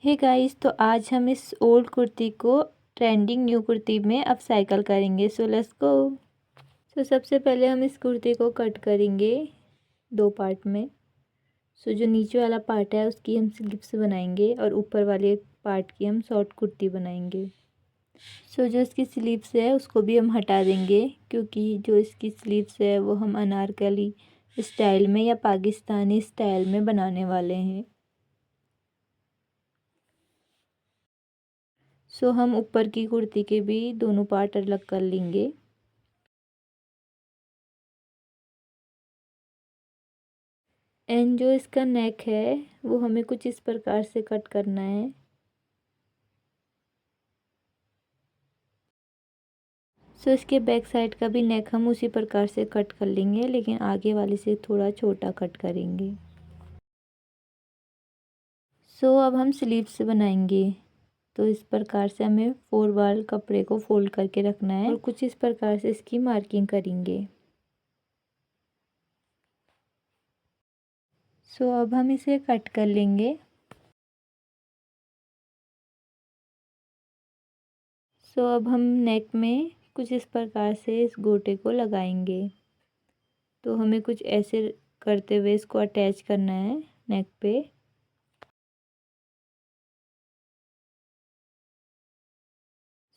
Hey guys, तो आज हम इस ओल्ड कुर्ती को ट्रेंडिंग न्यू कुर्ती में अपसाइकल करेंगे। So let's go. सो सबसे पहले हम इस कुर्ती को कट करेंगे 2 पार्ट में। सो जो नीचे वाला पार्ट है उसकी हम स्लीव्स बनाएंगे और ऊपर वाले पार्ट की हम शॉर्ट कुर्ती बनाएंगे। सो जो इसकी स्लीव्स है उसको भी हम हटा देंगे, क्योंकि जो इसकी स्लीव्स है वो हम अनारकली स्टाइल में या पाकिस्तानी स्टाइल में बनाने वाले हैं। सो हम ऊपर की कुर्ती के भी दोनों पार्ट अलग कर लेंगे। एंड जो इसका नेक है वो हमें कुछ इस प्रकार से कट करना है। सो इसके बैक साइड का भी नेक हम उसी प्रकार से कट कर लेंगे, लेकिन आगे वाले से थोड़ा छोटा कट करेंगे। सो अब हम स्लीव्स बनाएंगे। तो इस प्रकार से हमें 4 बार कपड़े को फोल्ड करके रखना है और कुछ इस प्रकार से इसकी मार्किंग करेंगे। सो अब हम इसे कट कर लेंगे। सो अब हम नेक में कुछ इस प्रकार से इस गोटे को लगाएंगे। तो हमें कुछ ऐसे करते हुए इसको अटैच करना है नेक पे।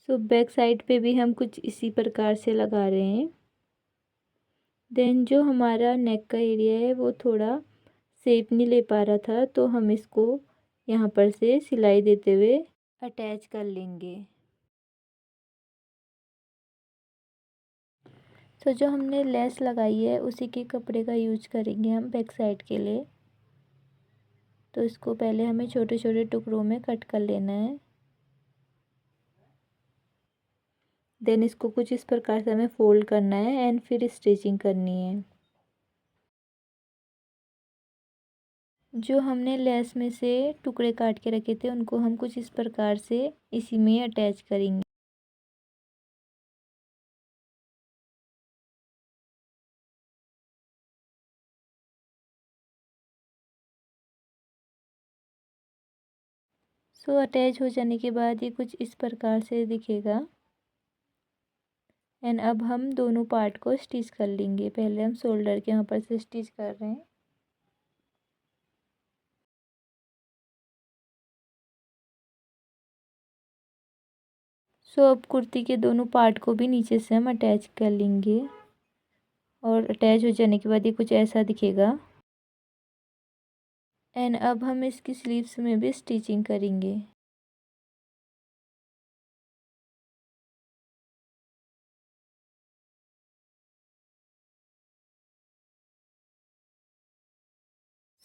सो बैक साइड पे भी हम कुछ इसी प्रकार से लगा रहे हैं। देन जो हमारा नेक का एरिया है वो थोड़ा शेप नहीं ले पा रहा था, तो हम इसको यहाँ पर से सिलाई देते हुए अटैच कर लेंगे। तो जो हमने लेस लगाई है उसी के कपड़े का यूज करेंगे हम बैक साइड के लिए। तो इसको पहले हमें छोटे छोटे टुकड़ों में कट कर लेना है। देन इसको कुछ इस प्रकार से हमें फोल्ड करना है एंड फिर स्टिचिंग करनी है। जो हमने लेस में से टुकड़े काट के रखे थे उनको हम कुछ इस प्रकार से इसी में अटैच करेंगे। सो अटैच हो जाने के बाद ये कुछ इस प्रकार से दिखेगा। एंड अब हम दोनों पार्ट को स्टिच कर लेंगे। पहले हम शोल्डर के यहाँ पर से स्टिच कर रहे हैं। सो अब कुर्ती के दोनों पार्ट को भी नीचे से हम अटैच कर लेंगे और अटैच हो जाने के बाद ये कुछ ऐसा दिखेगा। एंड अब हम इसकी स्लीव्स में भी स्टिचिंग करेंगे।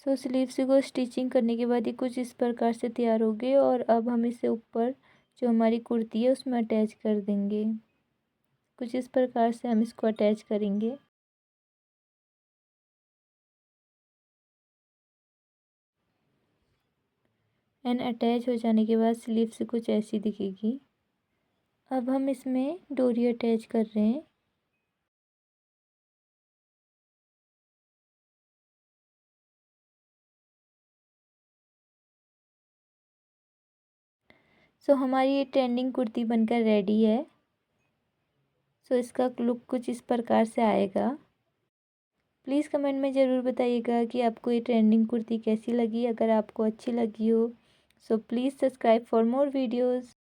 सो स्लीव्स को स्टिचिंग करने के बाद ये कुछ इस प्रकार से तैयार हो गए और अब हम इसे ऊपर जो हमारी कुर्ती है उसमें अटैच कर देंगे। कुछ इस प्रकार से हम इसको अटैच करेंगे। एंड अटैच हो जाने के बाद स्लीव्स कुछ ऐसी दिखेगी। अब हम इसमें डोरी अटैच कर रहे हैं। सो हमारी ये ट्रेंडिंग कुर्ती बनकर रेडी है। सो इसका लुक कुछ इस प्रकार से आएगा। प्लीज़ कमेंट में ज़रूर बताइएगा कि आपको ये ट्रेंडिंग कुर्ती कैसी लगी। अगर आपको अच्छी लगी हो so please subscribe for more videos.